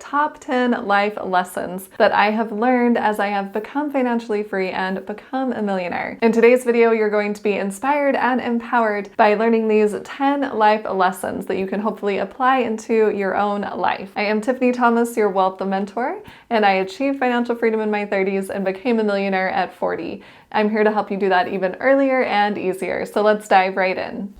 top 10 life lessons that I have learned as I have become financially free and become a millionaire. In today's video, you're going to be inspired and empowered by learning these 10 life lessons that you can hopefully apply into your own life. I am Tiffany Thomas, your wealth mentor, and I achieved financial freedom in my 30s and became a millionaire at 40. I'm here to help you do that even earlier and easier. So let's dive right in.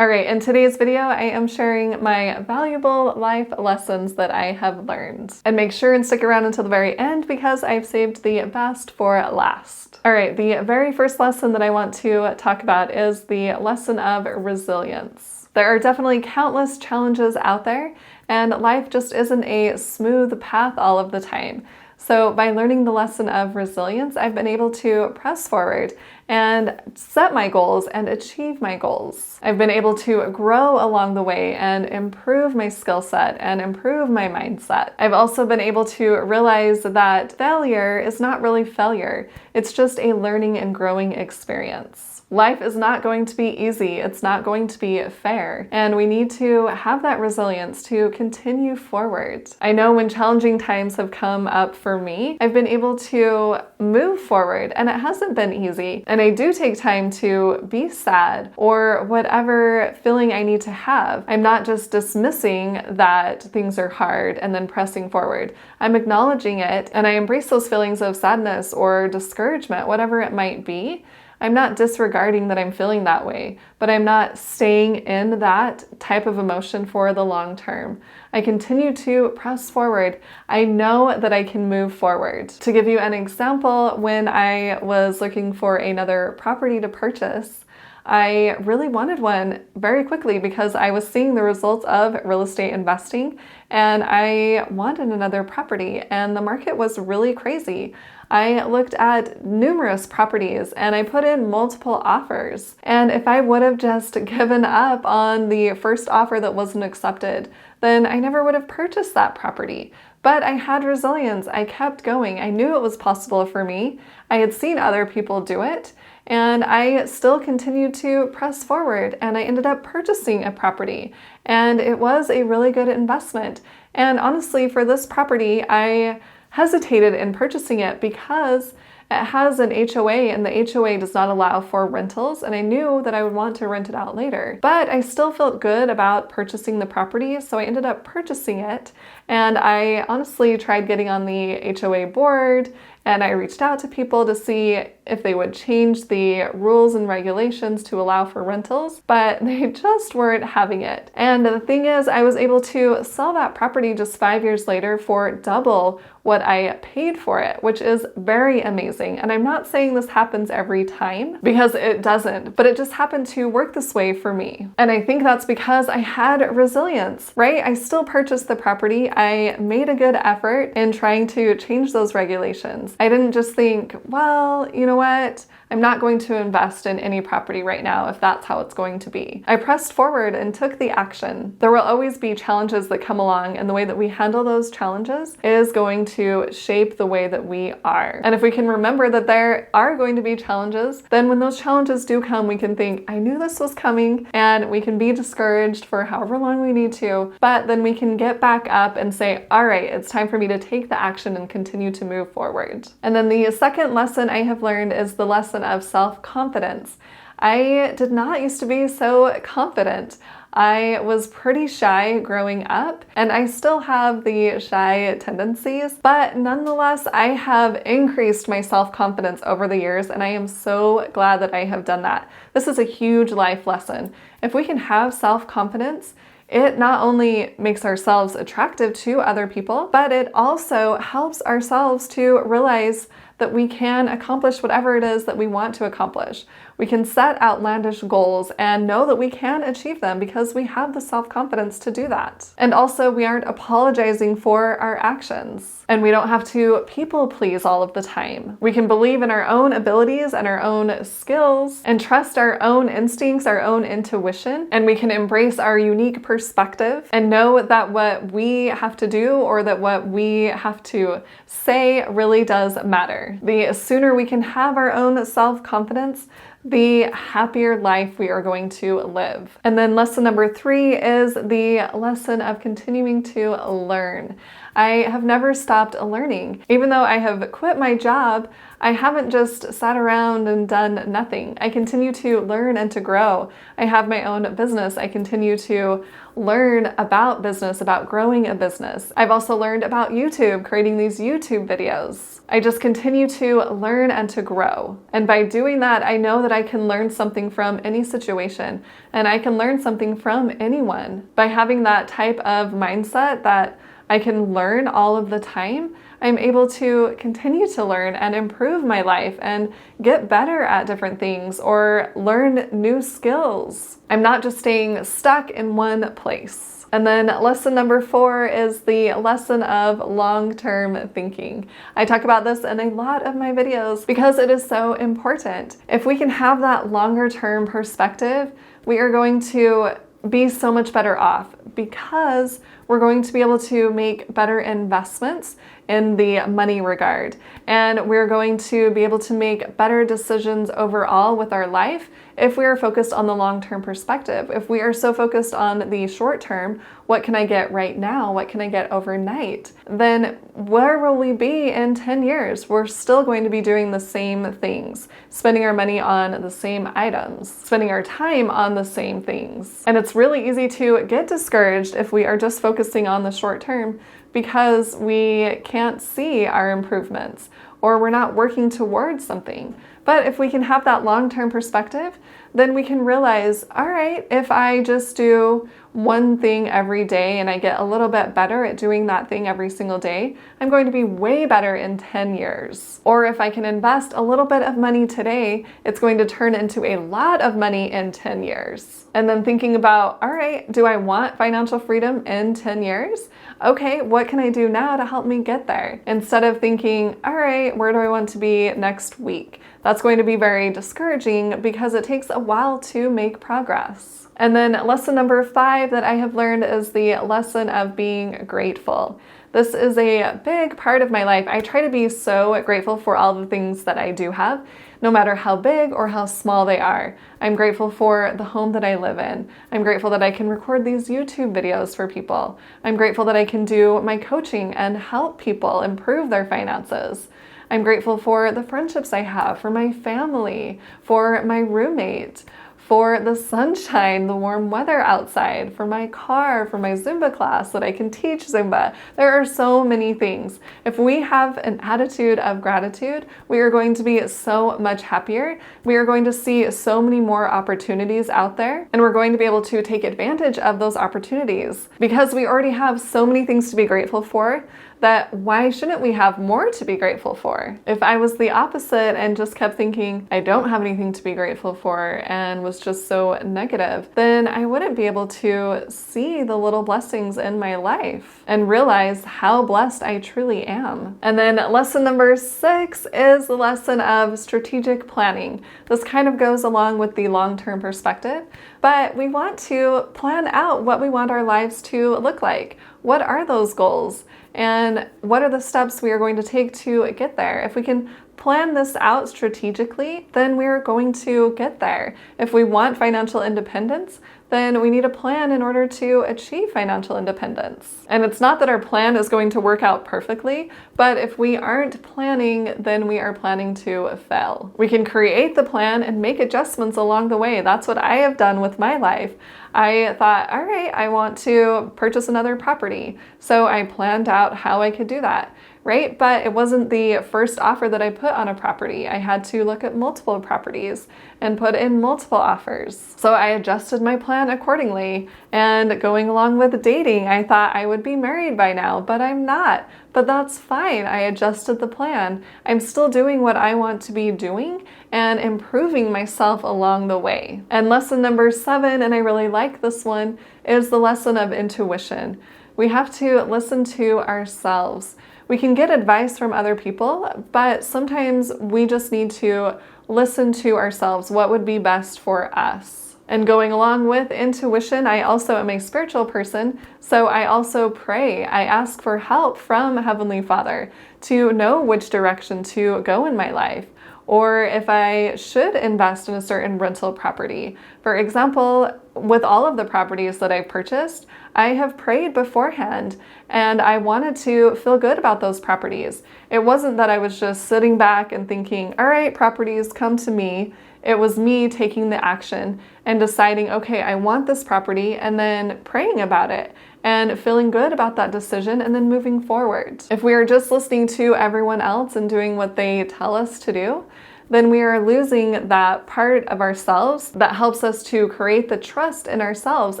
Alright, in today's video, I am sharing my valuable life lessons that I have learned. And make sure and stick around until the very end because I've saved the best for last. Alright, the very first lesson that I want to talk about is the lesson of resilience. There are definitely countless challenges out there, and life just isn't a smooth path all of the time. So by learning the lesson of resilience, I've been able to press forward and set my goals and achieve my goals. I've been able to grow along the way and improve my skill set and improve my mindset. I've also been able to realize that failure is not really failure. It's just a learning and growing experience. Life is not going to be easy. It's not going to be fair. And we need to have that resilience to continue forward. I know when challenging times have come up for me, I've been able to move forward, and it hasn't been easy. And I do take time to be sad or whatever feeling I need to have. I'm not just dismissing that things are hard and then pressing forward. I'm acknowledging it, and I embrace those feelings of sadness or discouragement, whatever it might be. I'm not disregarding that I'm feeling that way, but I'm not staying in that type of emotion for the long term. I continue to press forward. I know that I can move forward. To give you an example, when I was looking for another property to purchase, I really wanted one very quickly because I was seeing the results of real estate investing and I wanted another property, and the market was really crazy. I looked at numerous properties and I put in multiple offers. And if I would have just given up on the first offer that wasn't accepted, then I never would have purchased that property. But I had resilience. I kept going. I knew it was possible for me. I had seen other people do it, and I still continued to press forward, and I ended up purchasing a property, and it was a really good investment. And honestly, for this property, I hesitated in purchasing it because it has an HOA, and the HOA does not allow for rentals, and I knew that I would want to rent it out later. But I still felt good about purchasing the property, so I ended up purchasing it, and I honestly tried getting on the HOA board, and I reached out to people to see if they would change the rules and regulations to allow for rentals, but they just weren't having it. And the thing is, I was able to sell that property just 5 years later for double what I paid for it, which is very amazing. And I'm not saying this happens every time, because it doesn't, but it just happened to work this way for me. And I think that's because I had resilience, right? I still purchased the property. I made a good effort in trying to change those regulations. I didn't just think, well, you know what? I'm not going to invest in any property right now if that's how it's going to be. I pressed forward and took the action. There will always be challenges that come along, and the way that we handle those challenges is going to shape the way that we are. And if we can remember that there are going to be challenges, then when those challenges do come, we can think, I knew this was coming, and we can be discouraged for however long we need to, but then we can get back up and say, all right, it's time for me to take the action and continue to move forward. And then the second lesson I have learned is the lesson of self-confidence. I did not used to be so confident. I was pretty shy growing up, and I still have the shy tendencies, but nonetheless, I have increased my self-confidence over the years, and I am so glad that I have done that. This is a huge life lesson. If we can have self-confidence, it not only makes ourselves attractive to other people, but it also helps ourselves to realize that we can accomplish whatever it is that we want to accomplish. We can set outlandish goals and know that we can achieve them because we have the self-confidence to do that. And also, we aren't apologizing for our actions, and we don't have to people please all of the time. We can believe in our own abilities and our own skills and trust our own instincts, our own intuition, and we can embrace our unique perspective and know that what we have to do or that what we have to say really does matter. The sooner we can have our own self-confidence, the happier life we are going to live. And then lesson number 3 is the lesson of continuing to learn. I have never stopped learning. Even though I have quit my job, I haven't just sat around and done nothing. I continue to learn and to grow. I have my own business. I continue to learn about business, about growing a business. I've also learned about YouTube, creating these YouTube videos. I just continue to learn and to grow. And by doing that, I know that I can learn something from any situation, and I can learn something from anyone. By having that type of mindset that I can learn all of the time, I'm able to continue to learn and improve my life and get better at different things or learn new skills. I'm not just staying stuck in one place. And then lesson number 4 is the lesson of long-term thinking. I talk about this in a lot of my videos because it is so important. If we can have that longer-term perspective, we are going to be so much better off because we're going to be able to make better investments in the money regard. And we're going to be able to make better decisions overall with our life if we are focused on the long-term perspective. If we are so focused on the short term, what can I get right now? What can I get overnight? Then where will we be in 10 years? We're still going to be doing the same things, spending our money on the same items, spending our time on the same things. And it's really easy to get discouraged if we are just focusing on the short term because we can't see our improvements or we're not working towards something. But if we can have that long-term perspective, then we can realize, all right, if I just do one thing every day and I get a little bit better at doing that thing every single day, I'm going to be way better in 10 years. Or if I can invest a little bit of money today, it's going to turn into a lot of money in 10 years. And then thinking about, all right, do I want financial freedom in 10 years? Okay, what can I do now to help me get there? Instead of thinking, all right, where do I want to be next week? That's going to be very discouraging because it takes a while to make progress. And then lesson number 5 that I have learned is the lesson of being grateful. This is a big part of my life. I try to be so grateful for all the things that I do have, no matter how big or how small they are. I'm grateful for the home that I live in. I'm grateful that I can record these YouTube videos for people. I'm grateful that I can do my coaching and help people improve their finances. I'm grateful for the friendships I have, for my family, for my roommate, for the sunshine, the warm weather outside, for my car, for my Zumba class that I can teach Zumba. There are so many things. If we have an attitude of gratitude, we are going to be so much happier. We are going to see so many more opportunities out there, and we're going to be able to take advantage of those opportunities because we already have so many things to be grateful for. That why shouldn't we have more to be grateful for? If I was the opposite and just kept thinking I don't have anything to be grateful for and was just so negative, then I wouldn't be able to see the little blessings in my life and realize how blessed I truly am. And then lesson number 6 is the lesson of strategic planning. This kind of goes along with the long-term perspective, but we want to plan out what we want our lives to look like. What are those goals? And what are the steps we are going to take to get there? If we can plan this out strategically, then we're going to get there. If we want financial independence, then we need a plan in order to achieve financial independence. And it's not that our plan is going to work out perfectly, but if we aren't planning, then we are planning to fail. We can create the plan and make adjustments along the way. That's what I have done with my life. I thought, all right, I want to purchase another property. So I planned out how I could do that. Right? But it wasn't the first offer that I put on a property. I had to look at multiple properties and put in multiple offers. So I adjusted my plan accordingly. And going along with dating, I thought I would be married by now, but I'm not. But that's fine. I adjusted the plan. I'm still doing what I want to be doing and improving myself along the way. And lesson number 7, and I really like this one, is the lesson of intuition. We have to listen to ourselves. We can get advice from other people, but sometimes we just need to listen to ourselves. What would be best for us? And going along with intuition, I also am a spiritual person, so I also pray. I ask for help from Heavenly Father to know which direction to go in my life. or if I should invest in a certain rental property. For example, with all of the properties that I've purchased, I have prayed beforehand and I wanted to feel good about those properties. It wasn't that I was just sitting back and thinking, all right, properties, come to me. It was me taking the action and deciding, okay, I want this property, and then praying about it and feeling good about that decision and then moving forward. If we are just listening to everyone else and doing what they tell us to do, then we are losing that part of ourselves that helps us to create the trust in ourselves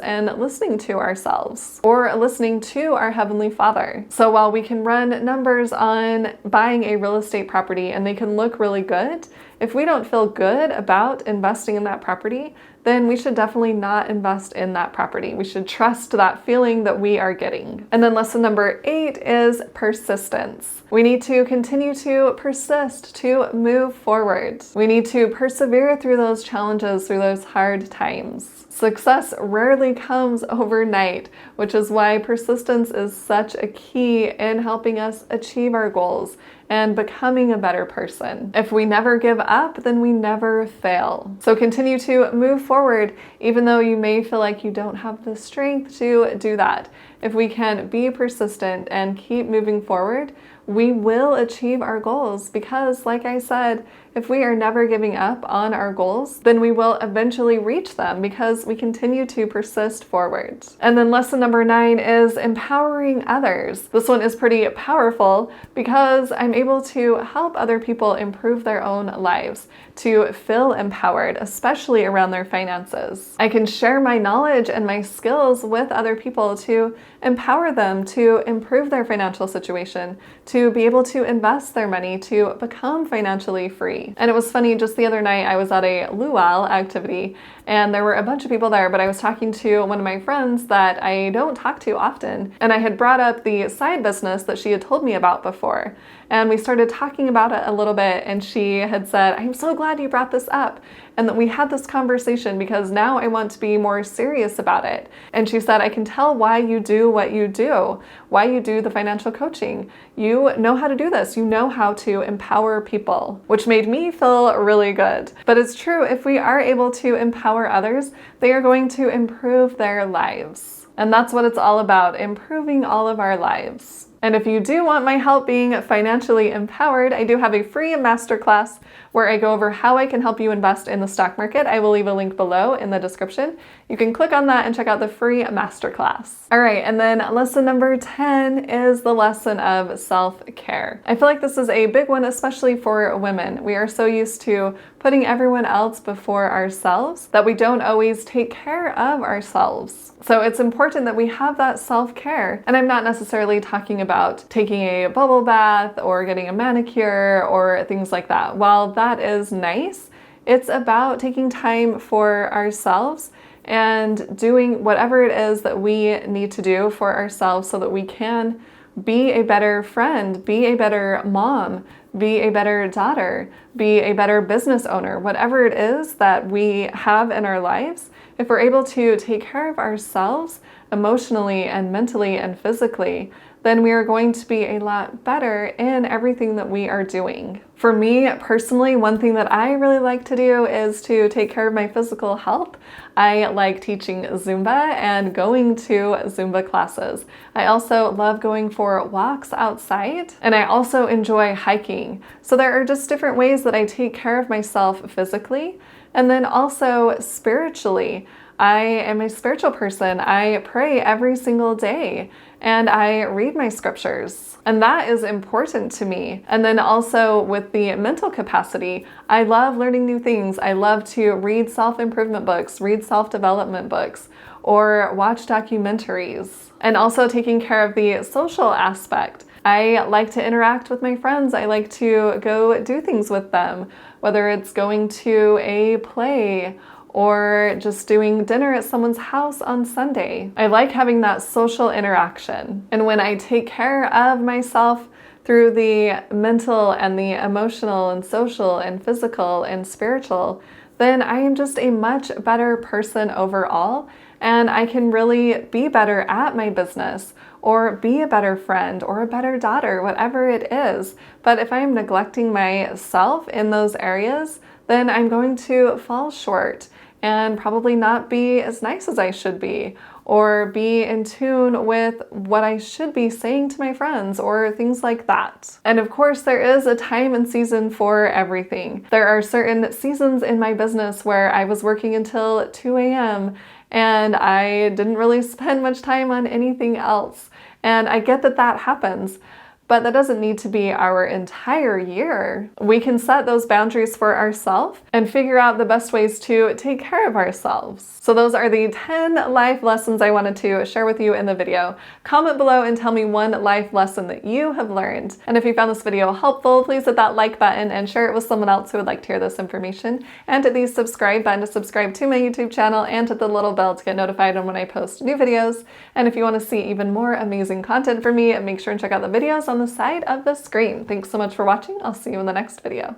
and listening to ourselves or listening to our Heavenly Father. So while we can run numbers on buying a real estate property and they can look really good, if we don't feel good about investing in that property, then we should definitely not invest in that property. We should trust that feeling that we are getting. And then lesson number 8 is persistence. We need to continue to persist, to move forward. We need to persevere through those challenges, through those hard times. Success rarely comes overnight, which is why persistence is such a key in helping us achieve our goals and becoming a better person. If we never give up, then we never fail. So continue to move forward, even though you may feel like you don't have the strength to do that. If we can be persistent and keep moving forward, we will achieve our goals because, like I said, if we are never giving up on our goals, then we will eventually reach them because we continue to persist forward. And then lesson number 9 is empowering others. This one is pretty powerful because I'm able to help other people improve their own lives, to feel empowered, especially around their finances. I can share my knowledge and my skills with other people to empower them to improve their financial situation, to be able to invest their money, to become financially free. And it was funny, just the other night I was at a luau activity and there were a bunch of people there, but I was talking to one of my friends that I don't talk to often, and I had brought up the side business that she had told me about before. And we started talking about it a little bit, and she had said, I'm so glad you brought this up, and that we had this conversation because now I want to be more serious about it. And she said, I can tell why you do what you do, why you do the financial coaching. You know how to do this. You know how to empower people, which made me feel really good. But it's true, if we are able to empower others, they are going to improve their lives. And that's what it's all about, improving all of our lives. And if you do want my help being financially empowered, I do have a free masterclass where I go over how I can help you invest in the stock market. I will leave a link below in the description. You can click on that and check out the free masterclass. All right, and then lesson number 10 is the lesson of self-care. I feel like this is a big one, especially for women. We are so used to putting everyone else before ourselves that we don't always take care of ourselves. So it's important that we have that self-care. And I'm not necessarily talking about taking a bubble bath or getting a manicure or things like that. While that is nice, it's about taking time for ourselves and doing whatever it is that we need to do for ourselves so that we can be a better friend, be a better mom, be a better daughter, be a better business owner, whatever it is that we have in our lives. If we're able to take care of ourselves emotionally and mentally and physically, then we are going to be a lot better in everything that we are doing. For me personally, one thing that I really like to do is to take care of my physical health. I like teaching Zumba and going to Zumba classes. I also love going for walks outside, and I also enjoy hiking. So there are just different ways that I take care of myself physically, and then also spiritually. I am a spiritual person. I pray every single day and I read my scriptures, and that is important to me. And then also with the mental capacity, I love learning new things. I love to read self-improvement books, read self-development books, or watch documentaries. And also taking care of the social aspect. I like to interact with my friends. I like to go do things with them, whether it's going to a play or just doing dinner at someone's house on Sunday. I like having that social interaction. And when I take care of myself through the mental and the emotional and social and physical and spiritual, then I am just a much better person overall, and I can really be better at my business or be a better friend or a better daughter, whatever it is. But if I am neglecting myself in those areas, then I'm going to fall short and probably not be as nice as I should be, or be in tune with what I should be saying to my friends, or things like that. And of course, there is a time and season for everything. There are certain seasons in my business where I was working until 2 a.m. and I didn't really spend much time on anything else. And I get that that happens, but that doesn't need to be our entire year. We can set those boundaries for ourselves and figure out the best ways to take care of ourselves. So those are the 10 life lessons I wanted to share with you in the video. Comment below and tell me one life lesson that you have learned. And if you found this video helpful, please hit that like button and share it with someone else who would like to hear this information. And hit the subscribe button to subscribe to my YouTube channel, and hit the little bell to get notified when I post new videos. And if you want to see even more amazing content from me, make sure and check out the videos on the side of the screen. Thanks so much for watching. I'll see you in the next video.